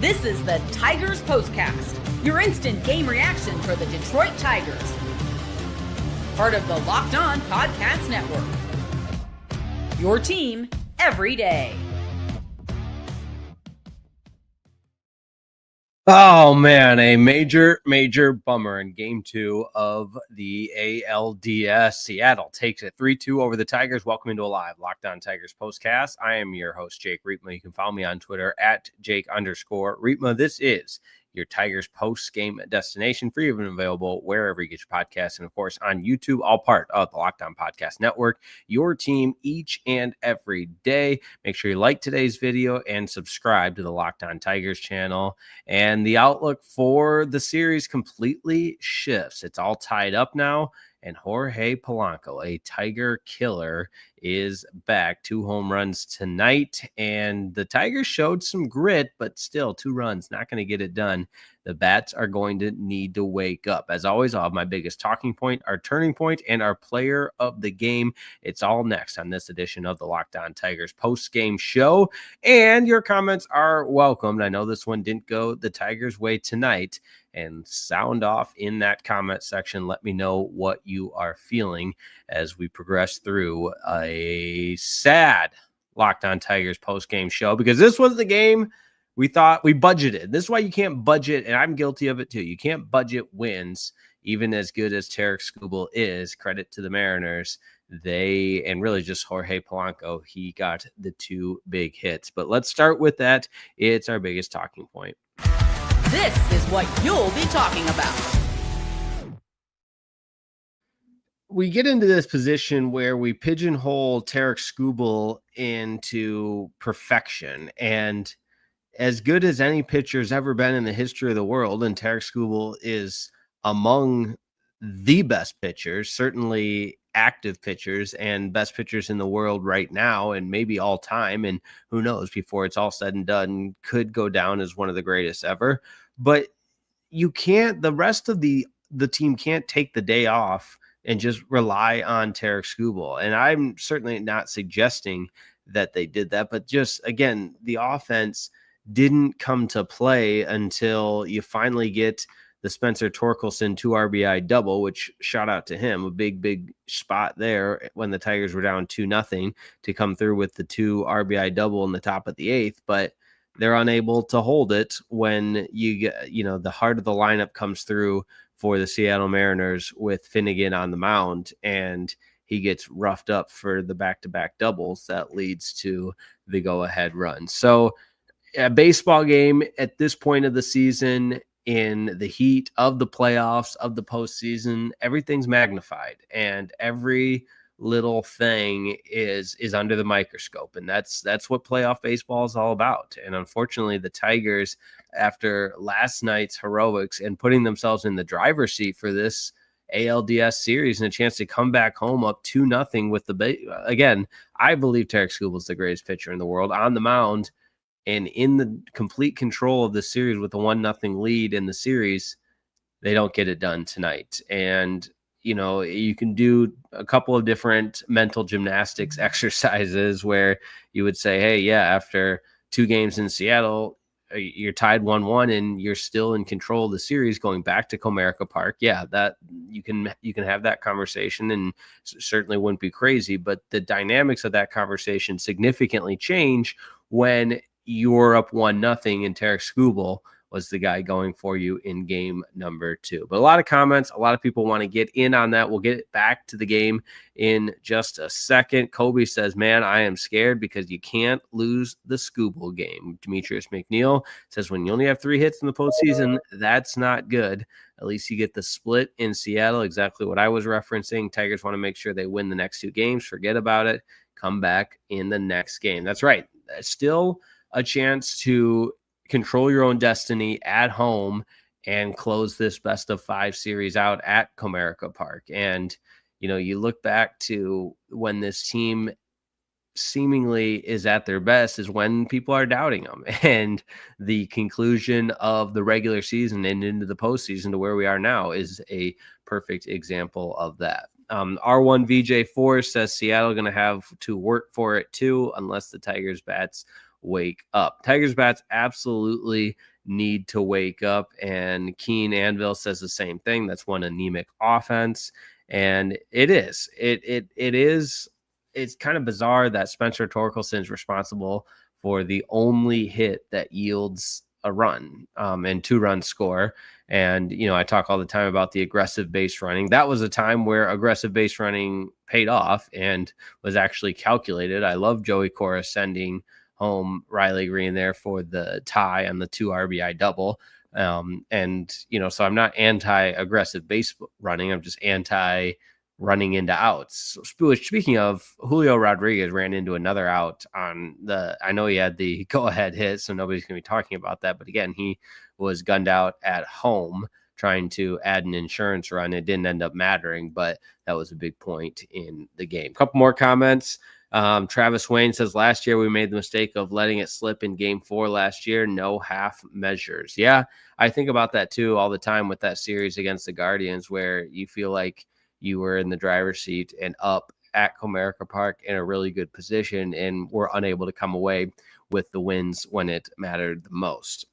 This is the Tigers Postcast, your instant game reaction for the Detroit Tigers. Part of the Locked On Podcast Network. Your team every day. Oh, man, a major bummer in Game 2 of the ALDS. Seattle takes it 3-2 over the Tigers. Welcome into a live Locked On Tigers postcast. I am your host, Jake Riepma. You can follow me on Twitter at Jake_Riepma. This is your Tigers post-game destination, free and available wherever you get your podcasts, and of course on YouTube, all part of the Locked On Podcast Network, your team each and every day. Make sure you like today's video and subscribe to the Locked On Tigers channel. And the outlook for the series completely shifts. It's all tied up now, and Jorge Polanco, a Tiger killer, is back. 2 home runs tonight, and the Tigers showed some grit, but still 2 runs, not going to get it done. The bats are going to need to wake up. As always, I'll have my biggest talking point, our turning point, and our player of the game. It's all next on this edition of the Locked On Tigers post-game show, and your comments are welcomed. I know this one didn't go the Tigers' way tonight, and sound off in that comment section. Let me know what you are feeling as we progress through a sad Locked On Tigers post-game show, because this was the game we thought we budgeted. This is why you can't budget, and I'm guilty of it too. You can't budget wins, even as good as Tarik Skubal is. Credit to the Mariners. And really just Jorge Polanco, he got the 2 big hits. But let's start with that. It's our biggest talking point. This is what you'll be talking about. We get into this position where we pigeonhole Tarik Skubal into perfection, and as good as any pitcher's ever been in the history of the world, and Tarik Skubal is among the best pitchers, certainly active pitchers and best pitchers in the world right now, and maybe all time, and who knows, before it's all said and done, could go down as one of the greatest ever. But you can't, the rest of the team can't take the day off and just rely on Tarik Skubal. And I'm certainly not suggesting that they did that, but just, again, the offense didn't come to play until you finally get the Spencer Torkelson 2 RBI double, which shout out to him, a big spot there when the Tigers were down 2-0 to come through with the 2 RBI double in the top of the 8th. But they're unable to hold it when you get, the heart of the lineup comes through for the Seattle Mariners with Finnegan on the mound, and he gets roughed up for the back-to-back doubles that leads to the go-ahead run. So a baseball game at this point of the season, in the heat of the playoffs, of the postseason, everything's magnified, and every little thing is under the microscope, and that's what playoff baseball is all about. And unfortunately, the Tigers, after last night's heroics and putting themselves in the driver's seat for this ALDS series and a chance to come back home up 2-0 with again, I believe Tarik Skubal is the greatest pitcher in the world on the mound and in the complete control of the series with a 1-0 lead in the series. They don't get it done tonight. And you can do a couple of different mental gymnastics exercises where you would say, hey, yeah, after 2 games in Seattle, you're tied 1-1 and you're still in control of the series going back to Comerica Park. Yeah, that you can have that conversation, and certainly wouldn't be crazy, but the dynamics of that conversation significantly change when you're up 1-0 and Tarik Skubal was the guy going for you in game number 2. But a lot of comments, a lot of people want to get in on that. We'll get back to the game in just a second. Kobe says, man, I am scared because you can't lose the Skubal game. Demetrius McNeil says, when you only have 3 hits in the postseason, that's not good. At least you get the split in Seattle, exactly what I was referencing. Tigers want to make sure they win the next 2 games. Forget about it. Come back in the next game. That's right. Still a chance to control your own destiny at home and close this best of 5 series out at Comerica Park. And, you look back to when this team seemingly is at their best is when people are doubting them. And the conclusion of the regular season and into the postseason to where we are now is a perfect example of that. R1 VJ4 says Seattle going to have to work for it too, unless the Tigers bats wake up. Tigers bats absolutely need to wake up. And Keen Anvil says the same thing. That's one anemic offense. And it is. It's kind of bizarre that Spencer Torkelson is responsible for the only hit that yields a run and 2-run score. And, I talk all the time about the aggressive base running. That was a time where aggressive base running paid off and was actually calculated. I love Joey Cora sending home Riley Green there for the tie on the 2 RBI double. So I'm not anti-aggressive base running. I'm just running into outs. Speaking of, Julio Rodriguez ran into another out I know he had the go-ahead hit, so nobody's going to be talking about that. But again, he was gunned out at home trying to add an insurance run. It didn't end up mattering, but that was a big point in the game. Couple more comments. Travis Wayne says, last year we made the mistake of letting it slip in game 4 last year. No half measures. Yeah, I think about that too all the time with that series against the Guardians, where you feel like you were in the driver's seat and up at Comerica Park in a really good position and were unable to come away with the wins when it mattered the most.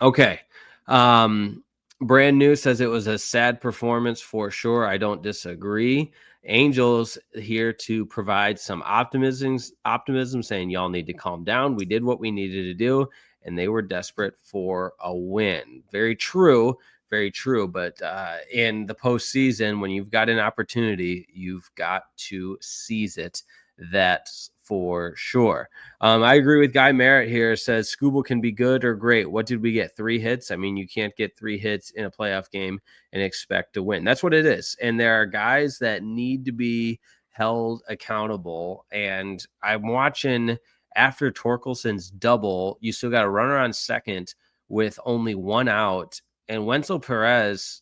Okay. Brand New says it was a sad performance for sure. I don't disagree. Angels here to provide some optimism, saying y'all need to calm down. We did what we needed to do, and they were desperate for a win. Very true. Very true. But in the postseason, when you've got an opportunity, you've got to seize it. That's for sure. I agree with Guy Merritt here. Says Skubal can be good or great. What did we get? 3 hits? I mean, you can't get 3 hits in a playoff game and expect to win. That's what it is. And there are guys that need to be held accountable. And I'm watching after Torkelson's double, you still got a runner on second with only 1 out. And Wenzel Perez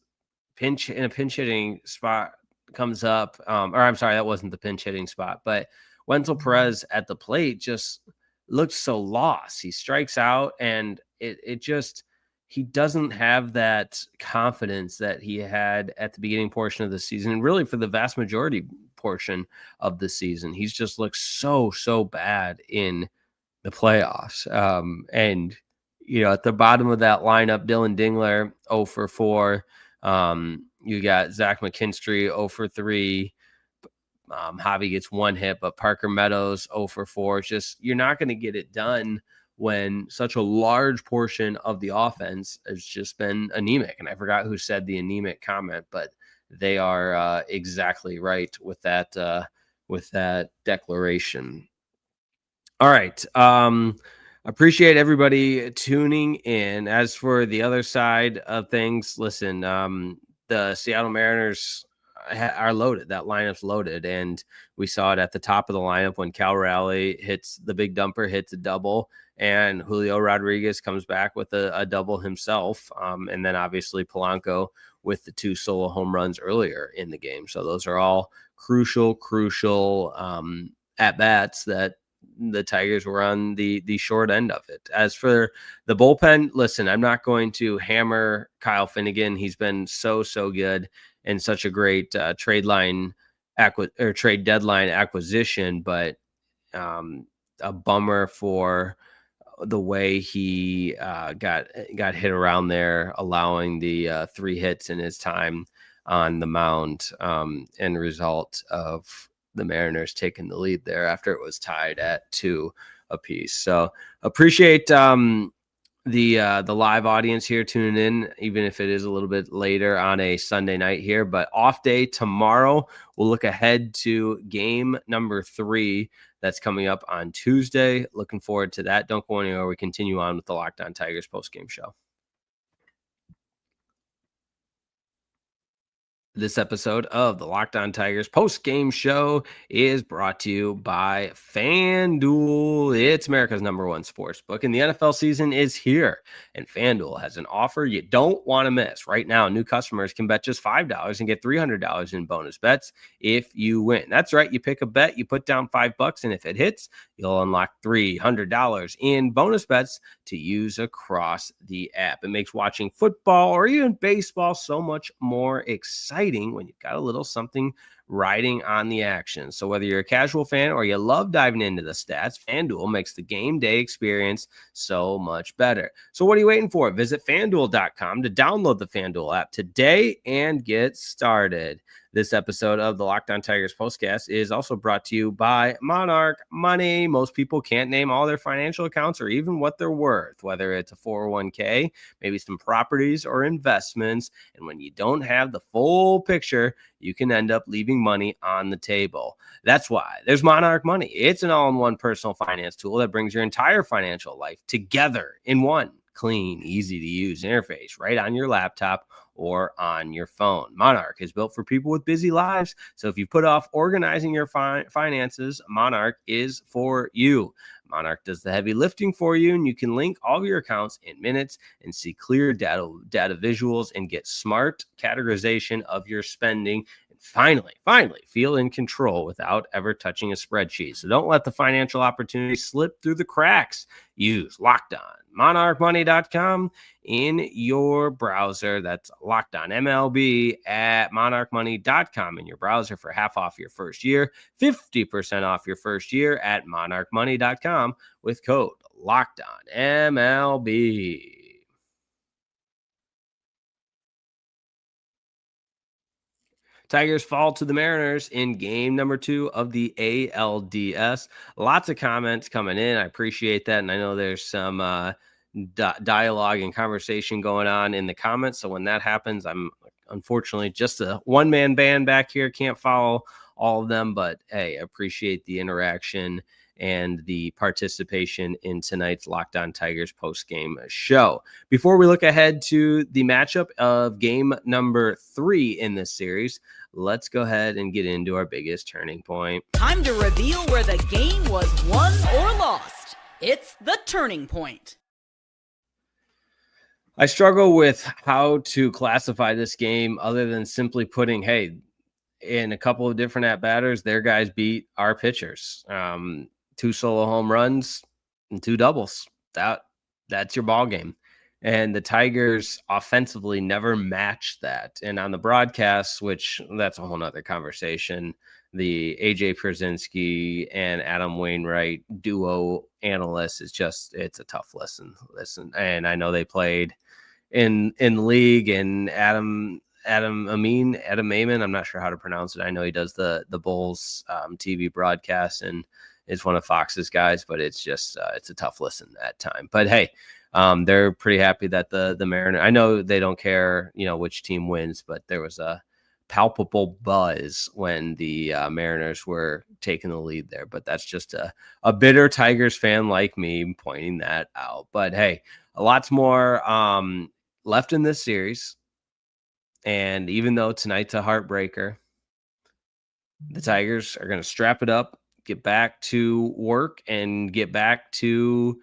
in a pinch hitting spot comes up. I'm sorry, that wasn't the pinch hitting spot, but Wenzel Perez at the plate just looks so lost. He strikes out, and he doesn't have that confidence that he had at the beginning portion of the season, and really for the vast majority portion of the season. He's just looked so bad in the playoffs. And at the bottom of that lineup, Dylan Dingler 0 for 4. You got Zach McKinstry 0 for 3. Javi gets 1 hit, but Parker Meadows 0 for 4. It's just, you're not going to get it done when such a large portion of the offense has just been anemic. And I forgot who said the anemic comment, but they are exactly right with that declaration. All right. Appreciate everybody tuning in. As for the other side of things, listen, the Seattle Mariners are loaded. That lineup's loaded, and we saw it at the top of the lineup when Cal Raleigh hits the big dumper, hits a double, and Julio Rodriguez comes back with a double himself, and then obviously Polanco with the 2 solo home runs earlier in the game. So those are all crucial at bats that the Tigers were on the short end of it. As for the bullpen, listen, I'm not going to hammer Kyle Finnegan. He's been so good and such a great trade deadline acquisition, but a bummer for the way he got hit around there, allowing the 3 hits in his time on the mound, and result of the Mariners taking the lead there after it was tied at 2 apiece. So appreciate the live audience here tuning in, even if it is a little bit later on a Sunday night here, but off day tomorrow. We'll look ahead to game number 3 that's coming up on Tuesday. Looking forward to that. Don't go anywhere. We continue on with the Locked On Tigers postgame show. This episode of the Locked On Tigers post-game show is brought to you by FanDuel. It's America's #1 sports book, and the NFL season is here, and FanDuel has an offer you don't want to miss. Right now, new customers can bet just $5 and get $300 in bonus bets if you win. That's right. You pick a bet, you put down $5, and if it hits, you'll unlock $300 in bonus bets to use across the app. It makes watching football or even baseball so much more exciting when you've got a little something riding on the action. So whether you're a casual fan or you love diving into the stats, FanDuel makes the game day experience so much better. So what are you waiting for? Visit FanDuel.com to download the FanDuel app today and get started. This episode of the Locked On Tigers Postcast is also brought to you by Monarch Money. Most people can't name all their financial accounts or even what they're worth, whether it's a 401k, maybe some properties or investments. And when you don't have the full picture, you can end up leaving money on the table. That's why there's Monarch Money. It's an all-in-one personal finance tool that brings your entire financial life together in one clean, easy-to-use interface right on your laptop or on your phone. Monarch is built for people with busy lives. So if you put off organizing your finances, Monarch is for you. Monarch does the heavy lifting for you, and you can link all of your accounts in minutes and see clear data visuals and get smart categorization of your spending. And finally, feel in control without ever touching a spreadsheet. So don't let the financial opportunity slip through the cracks. Use Locked On MonarchMoney.com in your browser. That's Locked On MLB at MonarchMoney.com in your browser for half off your first year, 50% off your first year at MonarchMoney.com with code Locked On MLB. Tigers fall to the Mariners in game number 2 of the ALDS. Lots of comments coming in. I appreciate that. And I know there's some dialogue and conversation going on in the comments. So when that happens, I'm unfortunately just a one-man band back here. Can't follow all of them. But, hey, appreciate the interaction and the participation in tonight's Locked On Tigers post-game show. Before we look ahead to the matchup of game number 3 in this series, let's go ahead and get into our biggest turning point. Time to reveal where the game was won or lost. It's the turning point. I struggle with how to classify this game other than simply putting, hey, in a couple of different at-batters, their guys beat our pitchers. 2 solo home runs and 2 doubles. That's your ball game. And the Tigers offensively never matched that. And on the broadcast, which that's a whole nother conversation, the AJ Pierzynski and Adam Wainwright duo analysts it's a tough listen. And I know they played in league, and Adam Amon, I'm not sure how to pronounce it. I know he does the Bulls TV broadcast and is one of Fox's guys, but it's just it's a tough listen at time. But hey, they're pretty happy that the Mariners, I know they don't care, which team wins, but there was a palpable buzz when the Mariners were taking the lead there. But that's just a bitter Tigers fan like me pointing that out. But hey, a lots more left in this series. And even though tonight's a heartbreaker, the Tigers are going to strap it up, get back to work, and get back to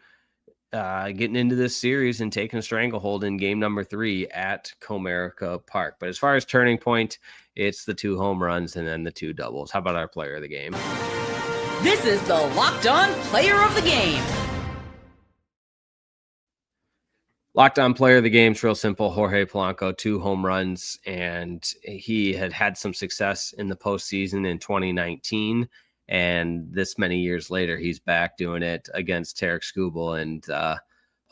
getting into this series and taking a stranglehold in game number 3 at Comerica Park. But as far as turning point, it's the 2 home runs and then the 2 doubles. How about our player of the game? This is the Locked On Player of the Game. Locked On player of the game is real simple. Jorge Polanco, 2 home runs, and he had some success in the postseason in 2019. And this many years later, he's back doing it against Tarik Skubal, and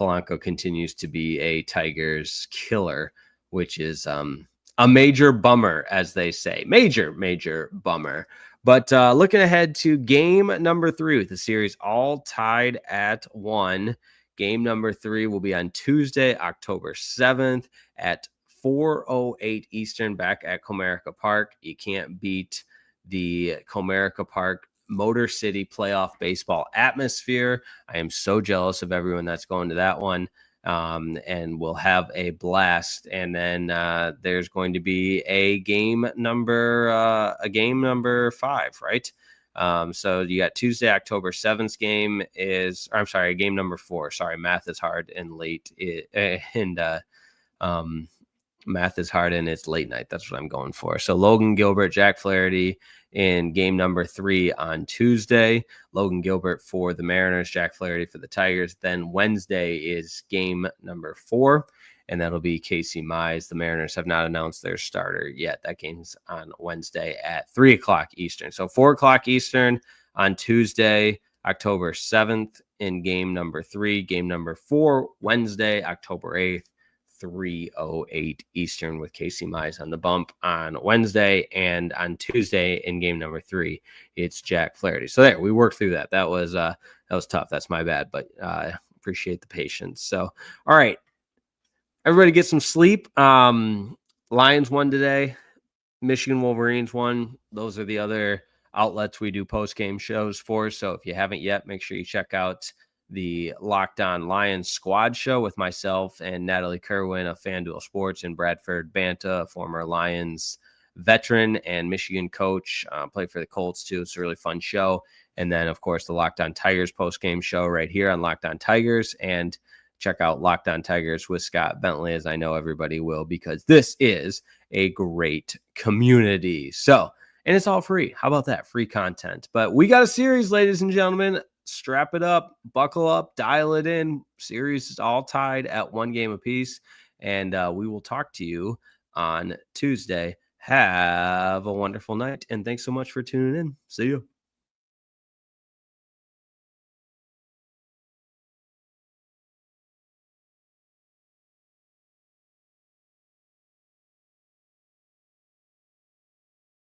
Polanco continues to be a Tigers killer, which is a major bummer, as they say. Major bummer. But looking ahead to game number 3 with the series all tied at 1. Game number 3 will be on Tuesday, October 7th at 4:08 Eastern back at Comerica Park. You can't beat the Comerica Park Motor City playoff baseball atmosphere. I am so jealous of everyone that's going to that one, and we'll have a blast. And then there's going to be a game number 5, right? So you got Tuesday, October 7th game game number 4. Sorry, math is hard and late. Math is hard and it's late night. That's what I'm going for. So Logan Gilbert, Jack Flaherty in game number 3 on Tuesday. Logan Gilbert for the Mariners, Jack Flaherty for the Tigers. Then Wednesday is game number 4. and that'll be Casey Mize. The Mariners have not announced their starter yet. That game's on Wednesday at 3 o'clock Eastern. So 4 o'clock Eastern on Tuesday, October 7th in game number 3. Game number 4, Wednesday, October 8th. 3:08 Eastern with Casey Mize on the bump on Wednesday, and on Tuesday in game number 3, it's Jack Flaherty. So there, we worked through that. That was tough. That's my bad, but appreciate the patience. So, all right, everybody get some sleep. Lions won today. Michigan Wolverines won. Those are the other outlets we do post-game shows for. So if you haven't yet, make sure you check out the Locked On Lions squad show with myself and Natalie Kerwin of FanDuel Sports, and Bradford Banta, former Lions veteran and Michigan coach, played for the Colts too. It's a really fun show. And then, of course, the Locked On Tigers post-game show right here on Locked On Tigers. And check out Locked On Tigers with Scott Bentley, as I know everybody will, because this is a great community. So, and it's all free. How about that? Free content. But we got a series, ladies and gentlemen. Strap it up, buckle up, dial it in. Series is all tied at 1 game apiece. And we will talk to you on Tuesday. Have a wonderful night. And thanks so much for tuning in. See you.